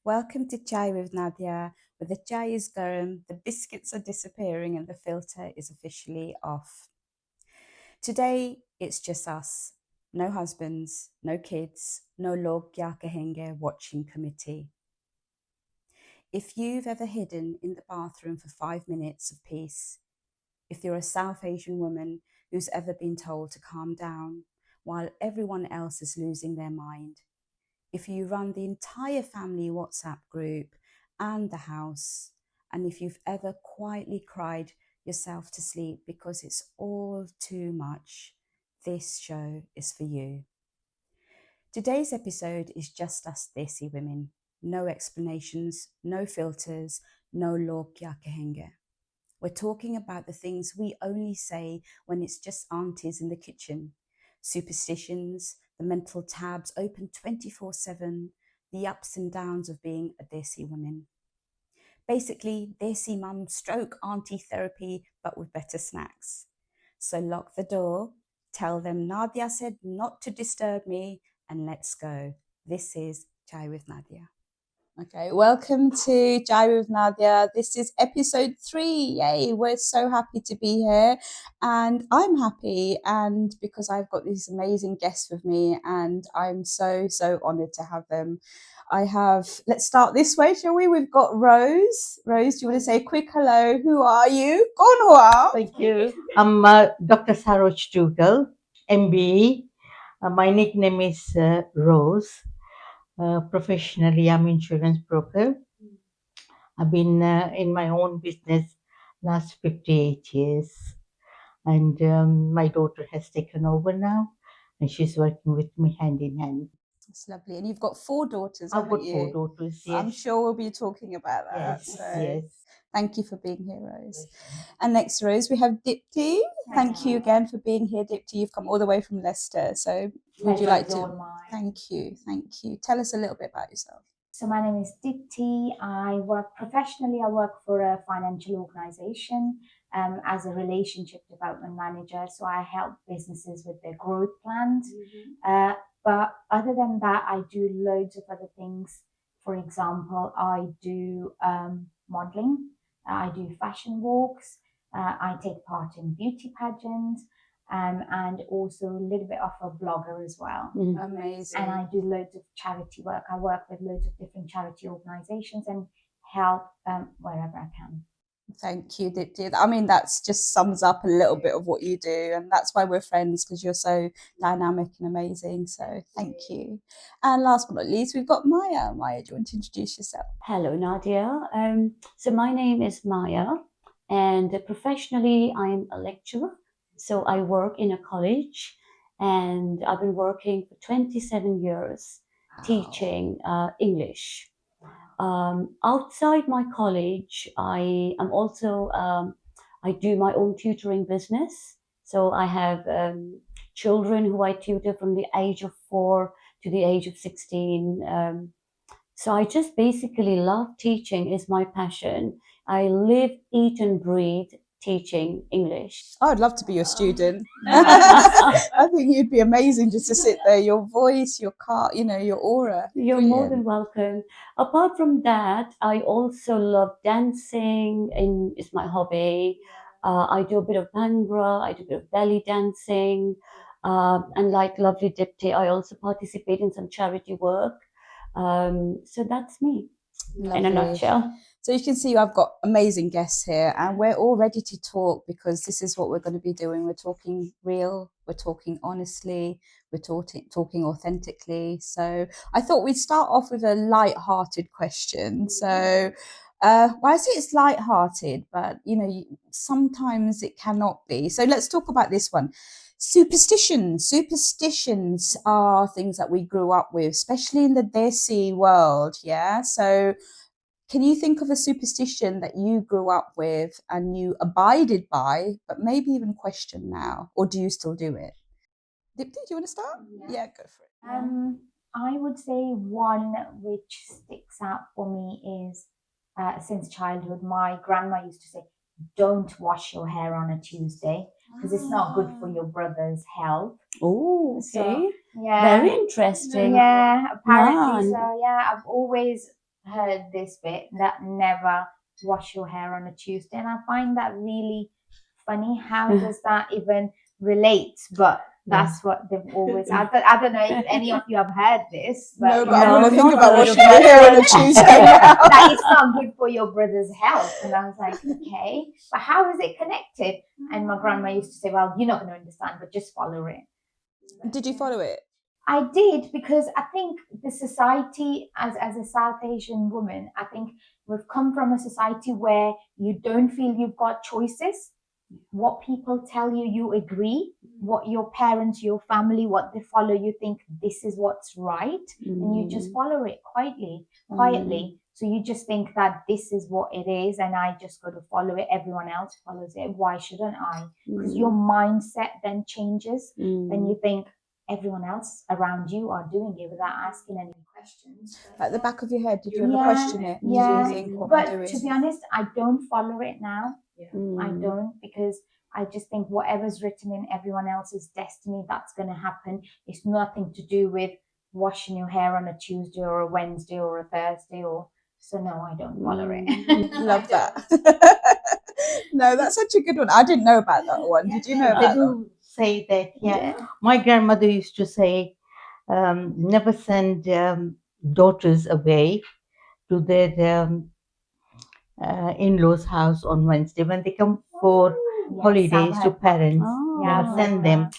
Welcome to Chai with Nadia, where the chai is garam, the biscuits are disappearing, and the filter is officially off. Today, it's just us. No husbands, no kids, no log kya kahenge watching committee. If you've ever hidden in the bathroom for 5 minutes of peace, if you're a South Asian woman who's ever been told to calm down while everyone else is losing their mind, if you run the entire family WhatsApp group and the house, and if you've ever quietly cried yourself to sleep because it's all too much, this show is for you. Today's episode is just us Desi women. No explanations, no filters, no log kya kahenge. We're talking about the things we only say when it's just aunties in the kitchen. Superstitions, the mental tabs open 24/7, the ups and downs of being a Desi woman. Basically, Desi mum stroke auntie therapy, but with better snacks. So lock the door, tell them Nadia said not to disturb me, and let's go. This is Chai with Nadia. Okay, welcome to Chai with Nadia. This is episode 3. Yay, we're so happy to be here. And I'm happy, and because I've got these amazing guests with me, and I'm so honoured to have them. Let's start this way, shall we? We've got Rose. Rose, do you want to say a quick hello? Who are you? Konwa. Thank you. I'm Dr. Saroj Tugal, MBE. My nickname is Rose. Professionally, I'm insurance broker. I've been in my own business last 58 years. And my daughter has taken over now, and she's working with me hand in hand. That's lovely. And you've got 4 daughters, I've haven't got you? 4 daughters, yes. I'm sure we'll be talking about that. Yes, So yes. thank you for being here, Rose. And next, Rose, we have Deepti. Thank you again for being here, Deepti. You've come all the way from Leicester. So would you like to? Thank you. Tell us a little bit about yourself. So my name is Deepti. I work professionally. I work for a financial organization as a relationship development manager. So I help businesses with their growth plans. But other than that, I do loads of other things. For example, I do modeling. I do fashion walks. I take part in beauty pageants. And also a little bit of a blogger as well. Amazing. And I do loads of charity work. I work with loads of different charity organizations and help wherever I can. Thank you, Deepti. I mean, that's just sums up a little bit of what you do, and that's why we're friends, because you're so dynamic and amazing. So thank you. And last but not least, we've got Maya. Maya, do you want to introduce yourself? Hello, Nadia. So my name is Maya, and professionally, I'm a lecturer. So I work in a college, and I've been working for 27 years teaching English. Outside my college, I am also I do my own tutoring business. So I have children who I tutor from the age of 4 to the age of 16. So I just basically love teaching, is my passion. I live, eat, and breathe teaching English. I'd love to be your student. I think you'd be amazing just to sit there. Your voice, your your aura. You're more than welcome. Apart from that, I also love dancing, and it's my hobby. I do a bit of bhangra, I do a bit of belly dancing, and like lovely Deepti, I also participate in some charity work. So that's me in a nutshell. So you can see I've got amazing guests here, and we're all ready to talk, because this is what we're going to be doing. We're talking real, we're talking honestly, we're talking authentically. So I thought we'd start off with a light-hearted question. So well, I say it's light-hearted, but sometimes it cannot be. So let's talk about this one. Superstitions are things that we grew up with, especially in the Desi world. Yeah, so can you think of a superstition that you grew up with and you abided by, but maybe even question now, or do you still do it? Deepti, do you want to start? Yeah, go for it. I would say one which sticks out for me is since childhood, my grandma used to say, "Don't wash your hair on a Tuesday because it's not good for your brother's health." Oh, okay. So, yeah. Very interesting. Yeah, apparently. So yeah, I've always heard this bit that never wash your hair on a Tuesday, and I find that really funny. How does that even relate? But that's what they've always. I don't know if any of you have heard this, but No, but I'm No, going to think not about heard washing of my it. hair on a Tuesday now. that it's not good for your brother's health. And I was like, okay, but how is it connected? And my grandma used to say, well, you're not going to understand, but just follow it. Did you follow it? I did, because I think the society, as a South Asian woman, I think we've come from a society where you don't feel you've got choices. What people tell you, you agree. What your parents, your family, what they follow, you think this is what's right, and you just follow it quietly. So you just think that this is what it is, and I just got to follow it. Everyone else follows it. Why shouldn't I? Because your mindset then changes. Then you think everyone else around you are doing it without asking any questions. At the back of your head, did you ever Yeah, question it? yeah. Did you think, what am I But doing? to be honest, I don't follow it now. I don't, because I just think whatever's written in everyone else's destiny, that's going to happen. It's nothing to do with washing your hair on a Tuesday or a Wednesday or a Thursday, or so. No, I don't follow it. Love that. No, that's such a good one. I didn't know about that one. Did you know They about that? do say that, yeah. My grandmother used to say, never send daughters away to their in-laws' house on Wednesday when they come for holidays to parents. Oh. Never I've send heard them. that.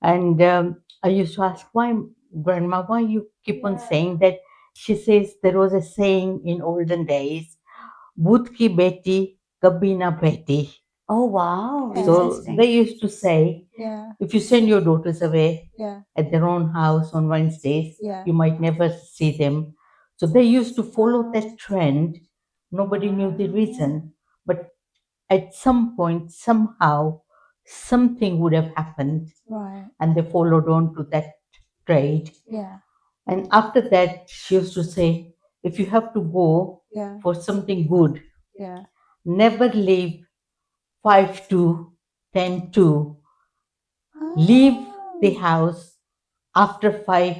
And I used to ask, why, Grandma, why you keep on saying that? She says there was a saying in olden days, "Budh ki beti kabhi na beti." Oh, wow. Yeah. So Interesting. they used to say, Yeah, if you send your daughters away yeah, at their own house on Wednesdays, yeah. you might never see them. So they used to follow that trend. Nobody knew the reason, but at some point, somehow, something would have happened, Right. and they followed on to that trade. Yeah, And after that, she used to say, if you have to go yeah, for something good, yeah. never leave 5 to 10 to. Leave the house after 5,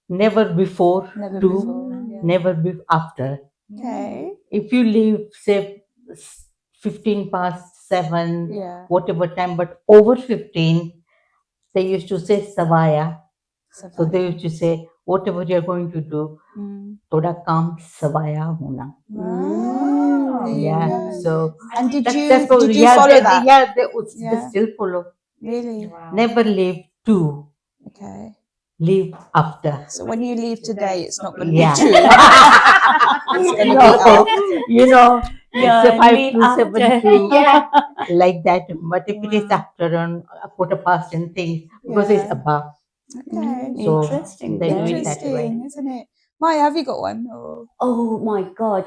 never before Never 2, before. Yeah. never after. Okay. If you leave, say, 15 past 7, Yeah. whatever time, but over 15, they used to say savaya. So they used to say, whatever you're going to do, thoda kaam savaya hona. Right. There you Yeah. go. So And did that's you what, did you yeah, follow they, that? they Yeah. still follow. Really? Wow. Never leave 2, Okay. leave after. So when you leave today, it's not going to Yeah. be true. It's going to be No, out. you know, Yeah, it's a 5 leave to 7 after. to Yeah. like that. But if it is after on a quarter past and things, because it's Yeah. above, Okay. so Interesting. they do Very it that way. Interesting, isn't it? Maya, have you got one? Or... Oh my God!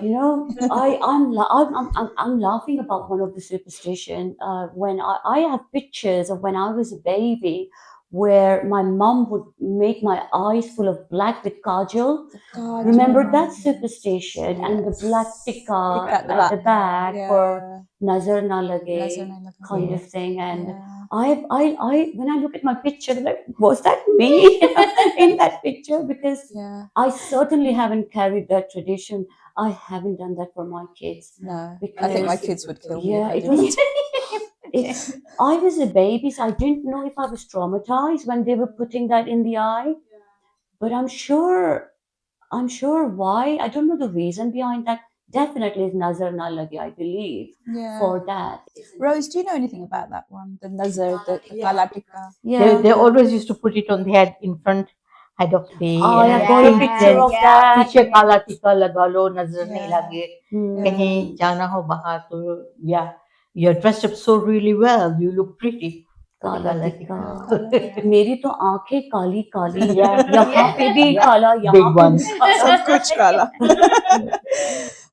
I'm laughing about one of the superstition. When I have pictures of when I was a baby, where my mom would make my eyes full of black with kajal. God, Remember yeah. that superstition, and the black tikka Tikka at the at the back. back for Yeah. nazar na lage Nazar na lage. kind of thing. And Yeah. I when I look at my picture, I'm like, was that me in that picture? Because Yeah. I certainly haven't carried that tradition. I haven't done that for my kids. No. Because, I think my kids would kill me. Yeah, If I it did was. I was a baby, so I didn't know if I was traumatized when they were putting that in the eye. But I'm sure why. I don't know the reason behind that. Definitely is nazar na lagi, I believe, Yeah. for that. Rose, do you know anything about that one? The nazar, the kala tikka. Yeah. They always used to put it on the head, in front head of the I have got a feet, picture then of that. पीछे काला टीका लगा लो, नजर नहीं Yeah. लगे. Yeah. कहीं जाना हो बाहर तो, yeah, you're dressed up so really well, you look pretty. काला काला टिक्का. मेरी तो आंखें काली काली, Yeah. यहाँ पे भी Yeah. काला, यहाँ Big पे one. भी काला. Sab kuch kala.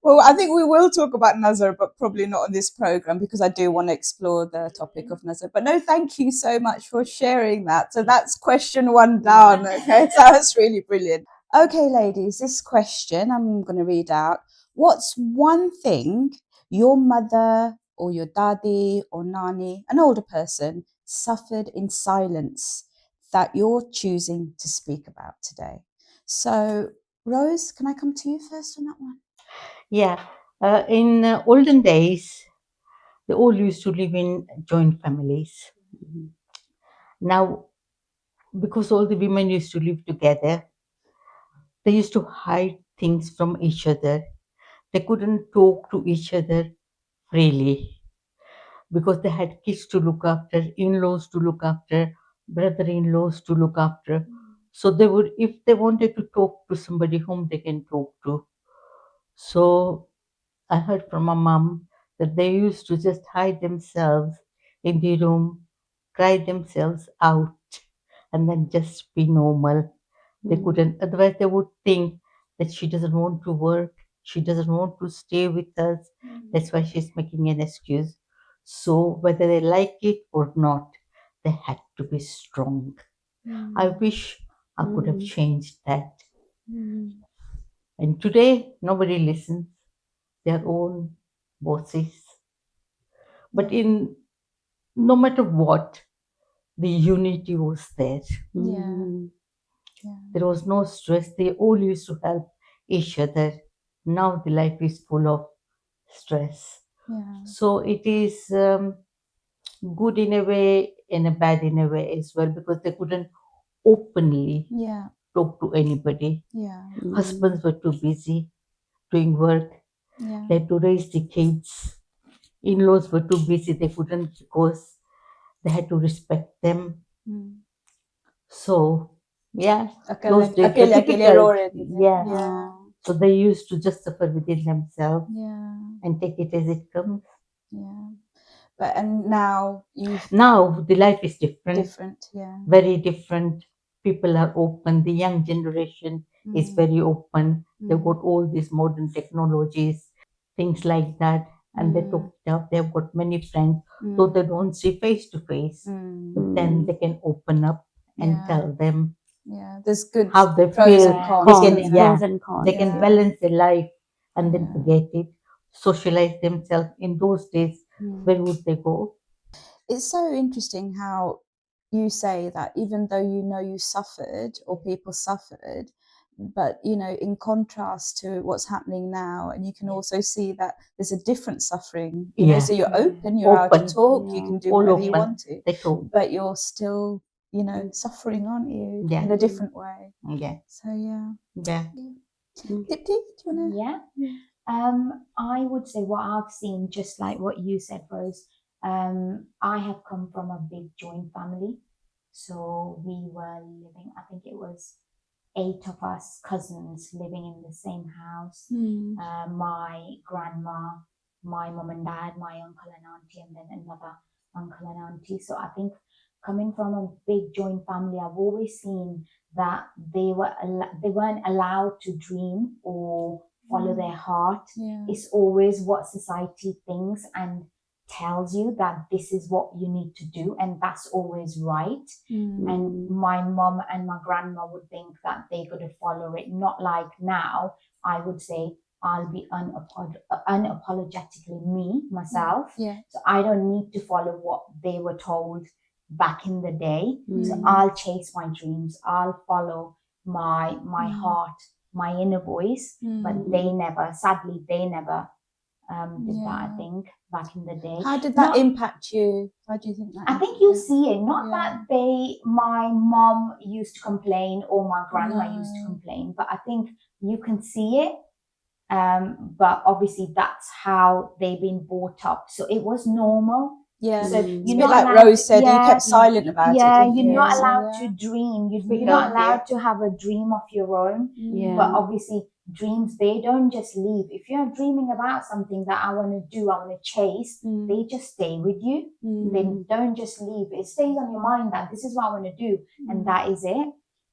Well, I think we will talk about nazar, but probably not on this program because I do want to explore the topic of nazar. But no, thank you so much for sharing that. So that's question 1 down. Okay, so that's really brilliant. Okay, ladies, this question I'm going to read out. What's one thing your mother or your daddy or nani, an older person, suffered in silence that you're choosing to speak about today? So, Rose, can I come to you first on that one? Yeah. In olden days, they all used to live in joint families. Mhm. Now, because all the women used to live together, they used to hide things from each other. They couldn't talk to each other freely because they had kids to look after, in-laws to look after, brother-in-laws to look after. So they would, if they wanted to talk to somebody whom they can talk to. So I heard from my mom that they used to just hide themselves in the room, cry themselves out, and then just be normal. They couldn't, otherwise, they would think that she doesn't want to work, she doesn't want to stay with us. That's why she's making an excuse. So, whether they like it or not, they had to be strong. I wish I could have changed that. And today, nobody listens, their own bosses. But in no matter what, the unity was there. Mm. There was no stress. They all used to help each other. Now the life is full of stress. Yeah. So it is good in a way and a bad in a way as well because they couldn't openly Yeah. talk to anybody. Yeah. Husbands were too busy doing work. Yeah. They had to raise the kids. In-laws were too busy. They couldn't because they had to respect them. So, yeah, those days were अकेले रो difficult. रहे थे क्या? Yeah. Yeah. So they used to just suffer within themselves Yeah. and take it as it comes. Yeah. But and now you Now the life is different, different. Yeah. very different. People are open. The young generation is very open. They've got all these modern technologies, things like that, and they took it up. They've got many friends, though they don't see face to face, but then they can open up and Yeah. tell them Yeah. There's good how they pros feel. and cons. They Cons, can, you know? yeah, pros and cons. they can Yeah. balance their life and then Yeah. forget it, socialize themselves. In those days, where would they go? It's so interesting how you say that even though you know you suffered or people suffered, but you know, in contrast to what's happening now, and you can also see that there's a different suffering, you know, Yeah. so you're open, you're allowed to Open. talk, you can do All whatever you open. want to, They talk. but you're still, you know, suffering, aren't you? Yeah. In a different way. Yeah. So yeah. Yeah. Dipti, do you wanna? Yeah. I would say what I've seen, just like what you said, Rose. I have come from a big joint family. So we were living, I think it was 8 of us cousins living in the same house. My grandma, my mom and dad, my uncle and auntie, and then another uncle and auntie. So I think coming from a big joint family, I've always seen that they weren't allowed to dream or follow their heart. Yeah. It's always what society thinks and tells you that this is what you need to do, and that's always right. And my mom and my grandma would think that they're going to follow it, not like now. I would say I'll be unapologetically me, myself. Yeah. So I don't need to follow what they were told back in the day. So I'll chase my dreams. I'll follow my heart, my inner voice. But they never, sadly, they never did that, I think, back in the day. How did that impact you? How do you think that? I think you see it, not that my mom used to complain or my grandma used to complain, but I think you can see it. But obviously that's how they've been brought up. So it was normal. Yeah. So It's a bit like Rose said, you kept silent about it. Yeah, didn't you're you? not So, allowed yeah. to dream. You're Speak not up, allowed to have a dream of your own. Yeah. But obviously, dreams, they don't just leave. If you're dreaming about something that I want to do, I want to chase, they just stay with you. They don't just leave. It stays on your mind that this is what I want to do, and that is it.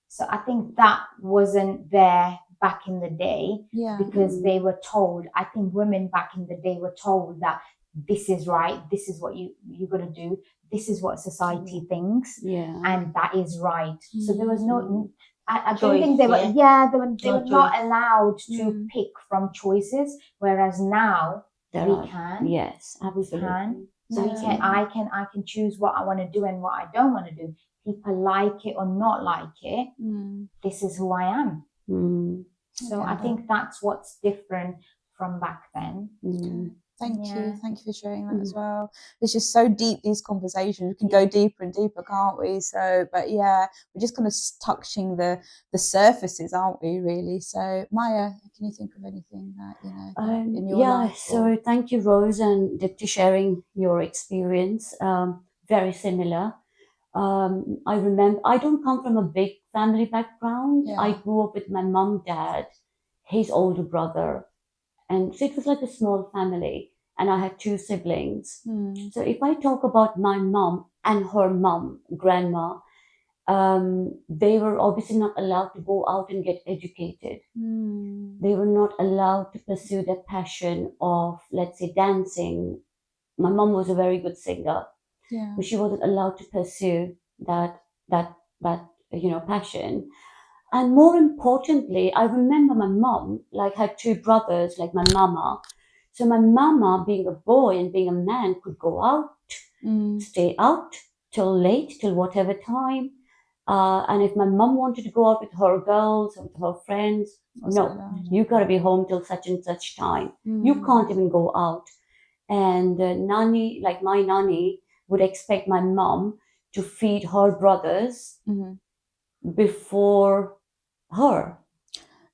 So I think that wasn't there back in the day because they were told. I think women back in the day were told that this is right, this is what you're going to do, this is what society thinks, and that is right. So there was no, I don't think they were, they were not allowed to pick from choices, whereas now we can. Yes, we absolutely. can. So we can, I can choose what I want to do and what I don't want to do. People like it or not like it. This is who I am. So I think that's what's different from back then. Thank Yeah. you for sharing that as well. It's just so deep, these conversations. We can go deeper and deeper, can't we? So, but yeah, we're just kind of touching the surfaces, aren't we? Really. So, Maya, can you think of anything that that in your life? So thank you, Rose and Deepti, sharing your experience. Very similar. I remember I don't come from a big family background. Yeah. I grew up with my mom, dad, his older brother, and so it was like a small family. And I had two siblings. So if I talk about my mom and her mom, grandma, they were obviously not allowed to go out and get educated. They were not allowed to pursue their passion of, let's say, dancing. My mom was a very good singer, but she wasn't allowed to pursue that passion. And more importantly, I remember my mom had two brothers, like my mama. So my mama, being a boy and being a man, could go out, stay out till late, till whatever time. And if my mom wanted to go out with her girls or with her friends, no, you gotta be home till such and such time. You can't even go out. And Nani, like my Nani, would expect my mom to feed her brothers before her.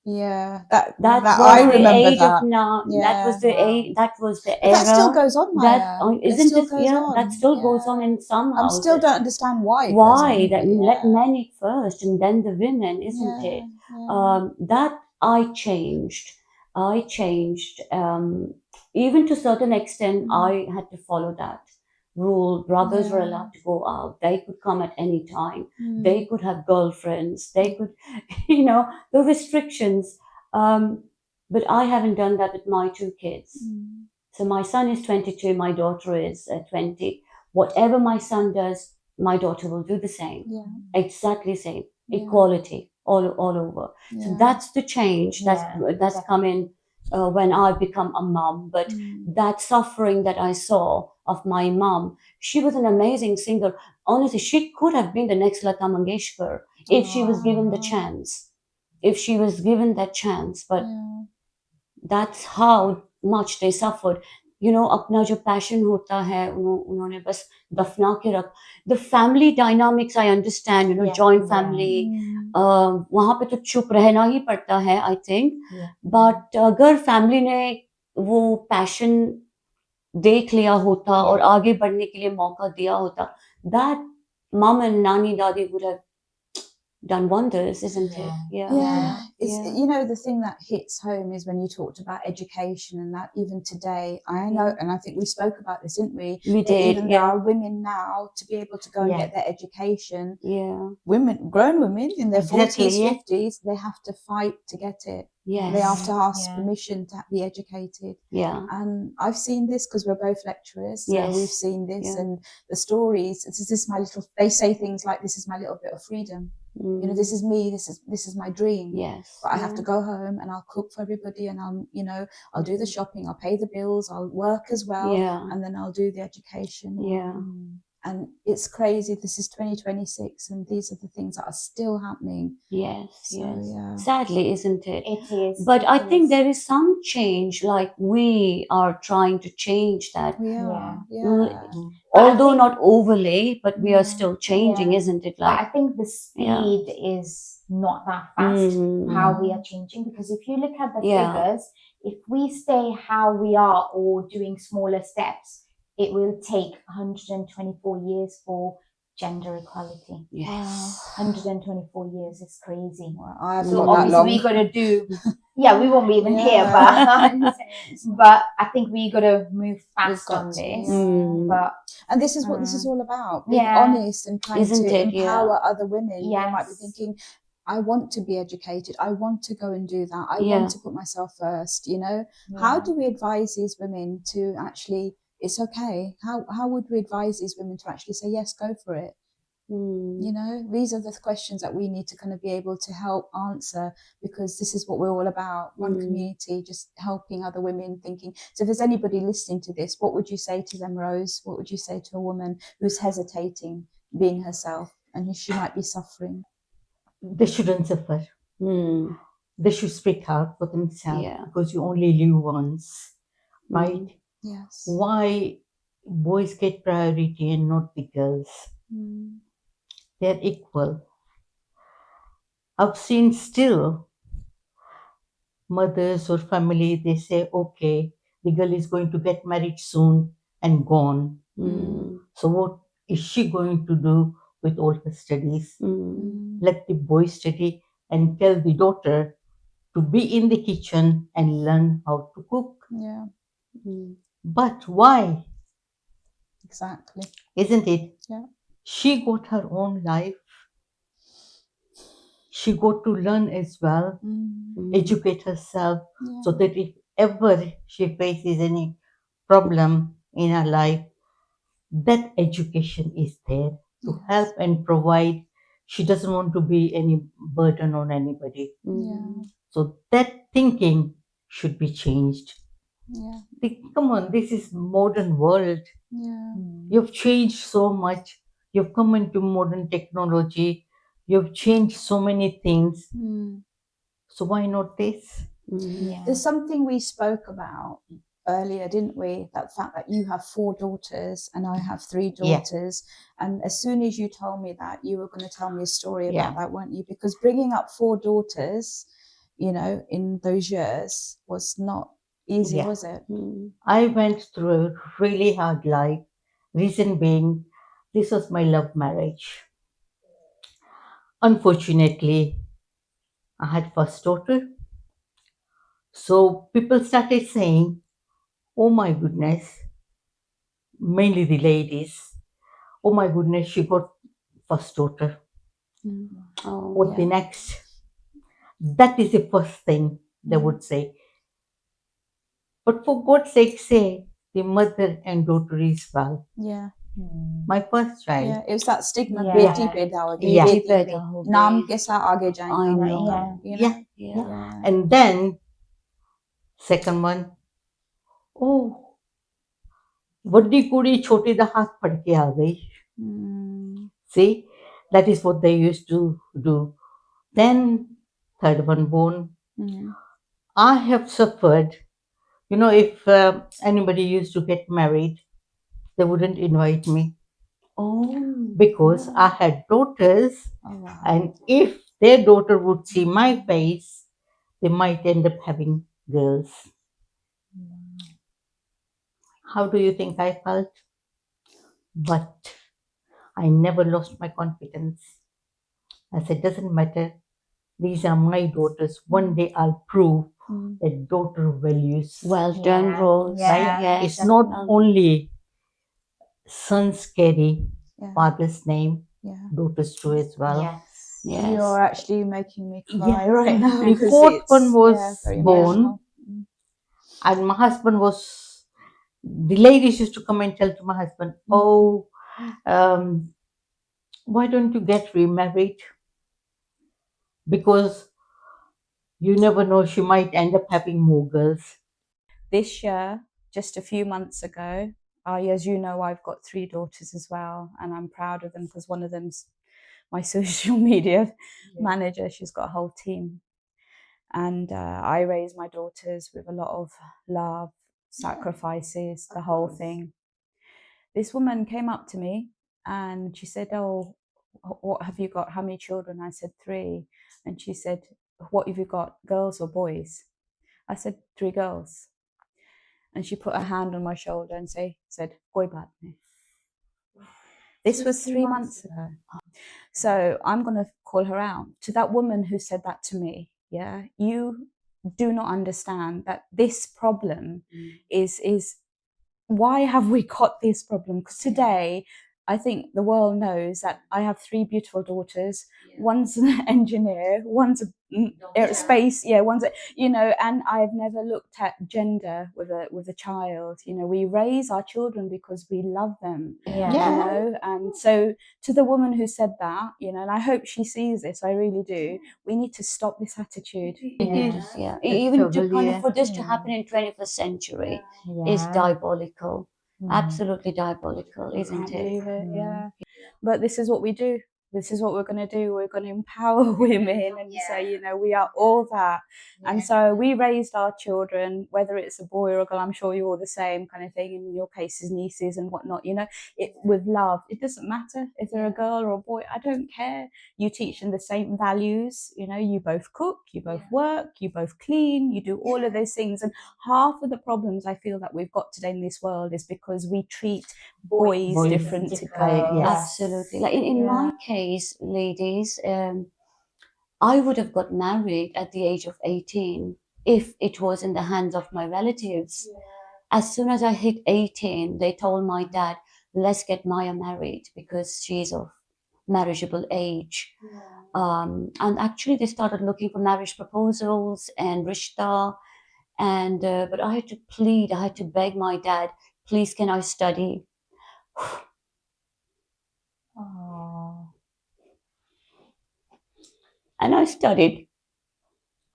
Yeah, that was I the remember age that. of now. That was the age. That was the But era. that still goes on, Maya. Isn't it? Yeah, that still goes on in some houses. I still don't understand why. Why that? Let men eat first and then the women, isn't it? That I changed. I changed. Even to a certain extent, I had to follow that rule. Brothers were allowed to go out. They could come at any time. They could have girlfriends. They could, the restrictions. But I haven't done that with my two kids. So my son is 22. My daughter is 20. Whatever my son does, my daughter will do the same. Exactly same. Equality all over. So that's the change that's come in when I become a mom. But that suffering that I saw of my mom, she was an amazing singer. Honestly, she could have been the next Lata Mangeshkar if she was given the chance. If she was given that chance. But that's how much they suffered. अपना जो passion होता है उन्होंने बस दफना के रख. The family dynamics I understand, joint family. वहाँ पे तो चुप रहना ही पड़ता है, I think. But अगर family ने वो passion देख लिया होता और आगे बढ़ने के लिए मौका दिया होता, that mom and nani dadi would have done wonders, isn't it? Yeah. The thing that hits home is when you talked about education, and that even today, I know, and I think we spoke about this, didn't we? We did. Even there are women now to be able to go and get their education. Women, grown women in their 40s, 50s, they have to fight to get it. They have to ask permission to be educated. And I've seen this because we're both lecturers, so we've seen this and the stories. They say things like, "This is my little bit of freedom." This is me. This is my dream. But I have to go home and I'll cook for everybody, and I'll do the shopping, I'll pay the bills, I'll work as well, and then I'll do the education. And it's crazy. This is 2026, and these are the things that are still happening. Sadly, isn't it? It is. But I think there is some change. Like we are trying to change that. We are. Although not overly, but we are still changing, isn't it? But I think the speed is not that fast. How we are changing, because if you look at the figures, if we stay how we are or doing smaller steps, it will take 124 years for gender equality. 124 years is crazy. Well, so obviously we got to do. We won't be even here, but I think we got to move fast on this. And this is what this is all about: being honest and trying to empower other women. You might be thinking, I want to be educated. I want to go and do that. I want to put myself first. How do we advise these women to actually? It's okay. How would we advise these women to actually say yes, go for it? These are the questions that we need to kind of be able to help answer, because this is what we're all about. One community, just helping other women, thinking. So if there's anybody listening to this, what would you say to them, Rose? What would you say to a woman who's hesitating being herself and who she might be suffering? They shouldn't suffer. they should speak out for themselves Yeah. because you only live once, right? Yes. Why boys get priority and not the girls? They're equal. I've seen still mothers or family, they say, okay, the girl is going to get married soon and gone. So what is she going to do with all her studies? Let the boy study and tell the daughter to be in the kitchen and learn how to cook. Yeah, But why? exactly. Isn't it? Yeah. She got her own life. She got to learn as well, educate herself, Yeah. so that if ever she faces any problem in her life, that education is there to help and provide. She doesn't want to be any burden on anybody. Yeah. So that thinking should be changed. Yeah. Come on, this is modern world. Yeah. You've changed so much. You've come into modern technology. You've changed so many things. So why not this? Yeah. There's something we spoke about earlier, didn't we? That fact that you have 4 daughters and I have 3 Yeah. daughters. And as soon as you told me that, you were going to tell me a story about Yeah. that, weren't you? Because bringing up 4 daughters, you know, in those years was not easy, Yeah. was it? I went through a really hard life. Reason being, this was my love marriage. Unfortunately, I had first daughter. So people started saying, oh my goodness, mainly the ladies, oh my goodness, she got first daughter. Oh, What the next? That is the first thing they would say. But for God's sake, say the mother and daughter is well. Yeah. My first child. Yeah, it was that stigma. Yeah. Beti पैदा होगी, Yeah. beti पैदा होगी. हो नाम गई। के साथ आगे जाएंगे I हम know. लोग, Yeah. you know? Yeah. Yeah. And then, second one, oh, ਵੱਡੀ ਕੁੜੀ ਛੋਟੀ ਦਾ ਹੱਥ ਫੜ ਕੇ ਆ ਗਈ. See, that is what they used to do. Then, third one born. I have suffered. You know, if anybody used to get married, they wouldn't invite me Oh, because I had daughters, Oh, wow. and if their daughter would see my face, they might end up having girls. How do you think I felt? But I never lost my confidence. I said, doesn't matter. These are my daughters. One day I'll prove that daughter values. well done, Yeah. Rose. Yeah. Yes. It's not only sons carry Yeah. father's name, Yeah. daughters too as well. Yes. Yes. You're actually making me cry Yeah. right now. The because fourth it's, one was very born, emotional. and my husband was. The ladies used to come and tell to my husband, "Oh, why don't you get remarried? Because you never know, she might end up having more girls." This year, just a few months ago, as you know, I've got 3 daughters as well, and I'm proud of them because one of them's my social media manager. She's got a whole team. And I raise my daughters with a lot of love, sacrifices, the whole thing. This woman came up to me and she said, oh, what have you got? How many children? I said 3. And she said, what have you got, girls or boys? I said 3 girls. And she put her hand on my shoulder and said, koi baat nahi. This was 3 months ago. So I'm going to call her out. To that woman who said that to me, yeah, you do not understand that this problem is why have we got this problem? Because today, I think the world knows that I have 3 beautiful daughters. One's an engineer, one's aerospace, one's and I've never looked at gender with a child. You know, we raise our children because we love them. Yeah. You know, and so to the woman who said that, you know, and I hope she sees this, I really do. We need to stop this attitude. Yeah. It's Even to totally, kind of for this to happen in 21st century is Yeah. diabolical. Absolutely diabolical, isn't Can't it? believe it. Yeah, but this is what we do. this is what we're going to do. We're going to empower women and say, you know, we are all that. And so we raised our children, whether it's a boy or a girl, I'm sure you're all the same kind of thing. In your cases, nieces and whatnot, you know, it with love. It doesn't matter if they're a girl or a boy. I don't care. You teach them the same values. You know, you both cook, you both work, you both clean, you do all of those things. And half of the problems I feel that we've got today in this world is because we treat boys different to girls. Yes. Absolutely. Like in my case, ladies, I would have got married at the age of 18 if it was in the hands of my relatives. As soon as I hit 18, they told my dad, let's get Maya married because she's of marriageable age. And actually they started looking for marriage proposals and rishta. And but I had to plead, I had to beg my dad, please can I study? And I studied.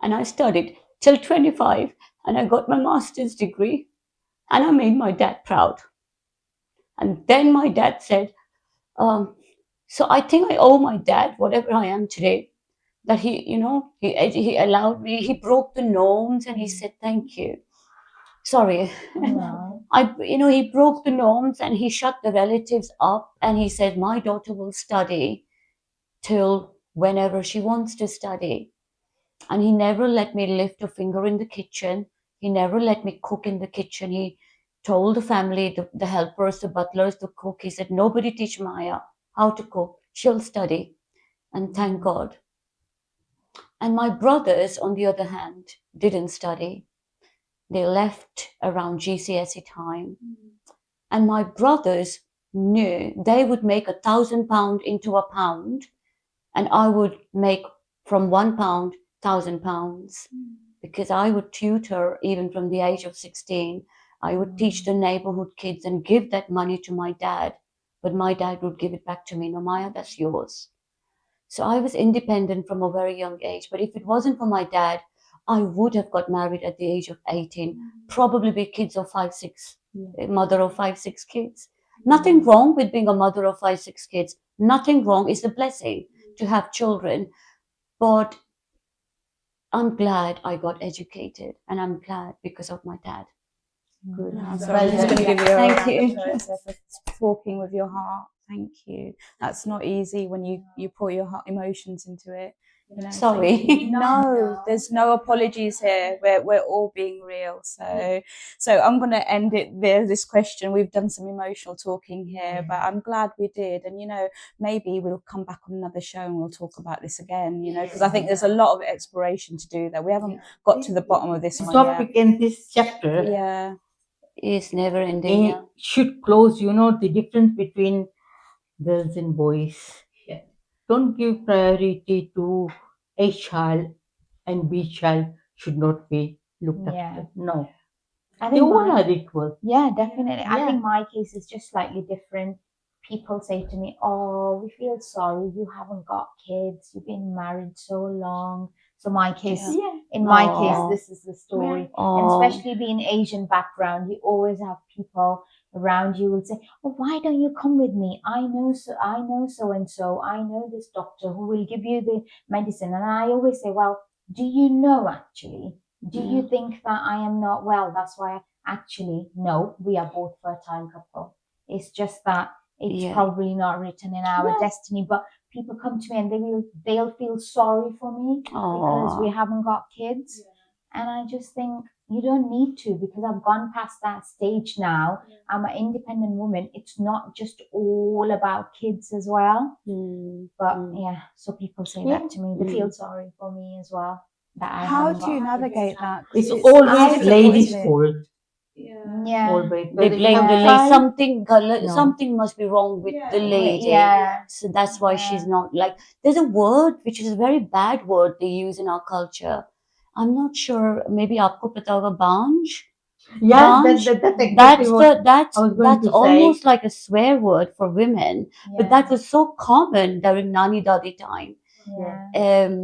And I studied till 25. And I got my master's degree. And I made my dad proud. And then my dad said, so I think I owe my dad whatever I am today. That he, you know, he allowed me, he broke the norms and he said, thank you. Sorry. He broke the norms and he shut the relatives up and he said, my daughter will study till whenever she wants to study. And he never let me lift a finger in the kitchen. He never let me cook in the kitchen. He told the family, the helpers, the butlers, the cook, he said, nobody teach Maya how to cook. She'll study. And thank God. And my brothers, on the other hand, didn't study. They left around GCSE time. And my brothers knew they would make £1,000 into a pound, and I would make from £1, £1,000, because I would tutor even from the age of 16. I would teach the neighborhood kids and give that money to my dad, but my dad would give it back to me. No, Maya, that's yours. So I was independent from a very young age. But if it wasn't for my dad, I would have got married at the age of 18, probably be kids of 5, 6, mother of 5, 6 kids. Nothing wrong with being a mother of 5, 6 kids. Nothing wrong. It's a blessing to have children. But I'm glad I got educated, and I'm glad because of my dad. Good. So I'm just going to give you a Thank round you. of applause for talking with your heart. Thank you. That's not easy when you pour your heart emotions into it. You know, Sorry. No, there's no apologies here. We're all being real. So I'm going to end it there. This question, we've done some emotional talking here, but I'm glad we did. And you know, maybe we'll come back on another show and we'll talk about this again. You know, because I think there's a lot of exploration to do there. We haven't got to the bottom of this The one topic yet. in this chapter It's never ending. it should close, the difference between girls and boys. Don't give priority to a child and B child should not be looked after. No. I They think all are equal. Yeah, definitely. I Yeah. think my case is just slightly different. People say to me, "Oh, we feel sorry. You haven't got kids. You've been married so long." So my case, in my case, Aw. this is the story. And Aw. especially being Asian background, you always have people around you will say, "Oh, why don't you come with me? I know so and so. I know this doctor who will give you the medicine." And I always say, "Well, do you know actually? Do you think that I am not well? That's why actually, no, we are both fertile couple. It's just that it's probably not written in our destiny." But people come to me and they'll feel sorry for me because we haven't got kids. And I just think you don't need to, because I've gone past that stage now. I'm an independent woman. It's not just all about kids as well. But so people say that to me. They feel sorry for me as well. How do you navigate that? It's always ladies' isn't it? fault. Yeah. Always. They blame the lady. Something must be wrong with the lady. Yeah. So that's why she's not like. There's a word which is a very bad word they use in our culture. I'm not sure. Maybe aapko pata hoga banj. Yeah, Banj. that's exactly what That's I was going to say. almost like a swear word for women. But that Yeah. was so common during Nani Dadi time. Yeah.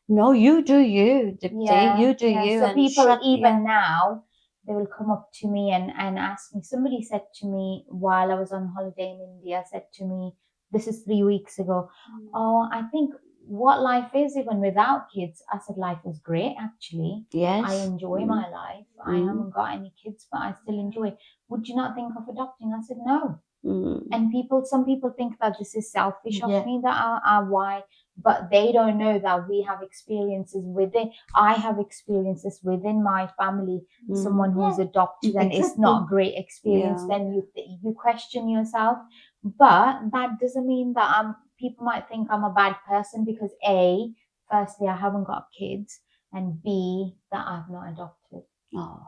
No, you do you, Deepti. You do you. So and people shut- even now, they will come up to me and ask me. Somebody said to me while I was on holiday in India, said to me, this is 3 weeks ago. Oh, I think what life is even without kids. I said life is great actually. Yes. I enjoy my life. I haven't got any kids, but I still enjoy it. Would you not think of adopting? I said no. And some people think that this is selfish of me, that why, but they don't know that we have experiences within. I have experiences within my family. Someone who's adopted, and it's not a great experience. Then you question yourself, but that doesn't mean that people might think I'm a bad person because firstly, I haven't got kids, and B, that I've not adopted. Oh.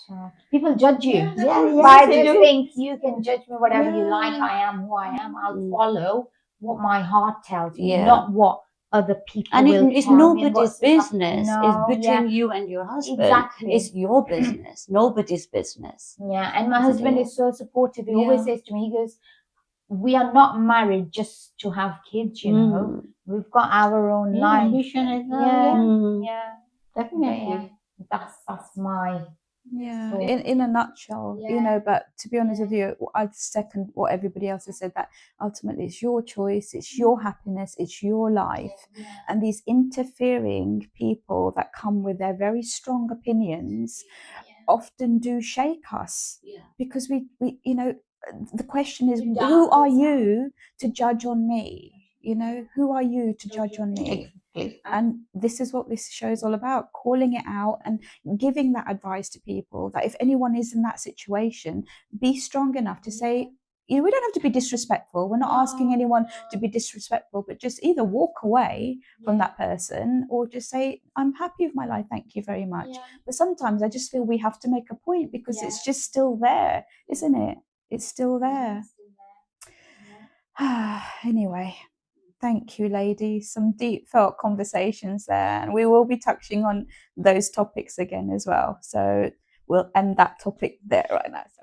So people judge you. But I just think you can judge me whatever you like. I am who I am. I'll follow what my heart tells me, not what other people and will it's tell nobody's me. business. It's between you and your husband. Exactly. It's your business, nobody's business. Yeah, and my husband is so supportive. He always says to me, he goes, we are not married just to have kids, you know. We've got our own life. Ambition as well. Yeah, Definitely. That's my thought. In a nutshell, you know, but to be honest with you, I'd second what everybody else has said, that ultimately it's your choice, it's your happiness, it's your life. And these interfering people that come with their very strong opinions often do shake us, because we you know, the question is, who are you to judge on me? You know, who are you to judge on me? Exactly. And this is what this show is all about, calling it out and giving that advice to people, that if anyone is in that situation, be strong enough to say, you know, we don't have to be disrespectful. We're not asking anyone to be disrespectful, but just either walk away from that person or just say, I'm happy with my life, thank you very much. But sometimes I just feel we have to make a point, because it's just still there, isn't it? It's still there. Anyway, thank you, ladies. Some deep felt conversations there, and we will be touching on those topics again as well. So we'll end that topic there right now. So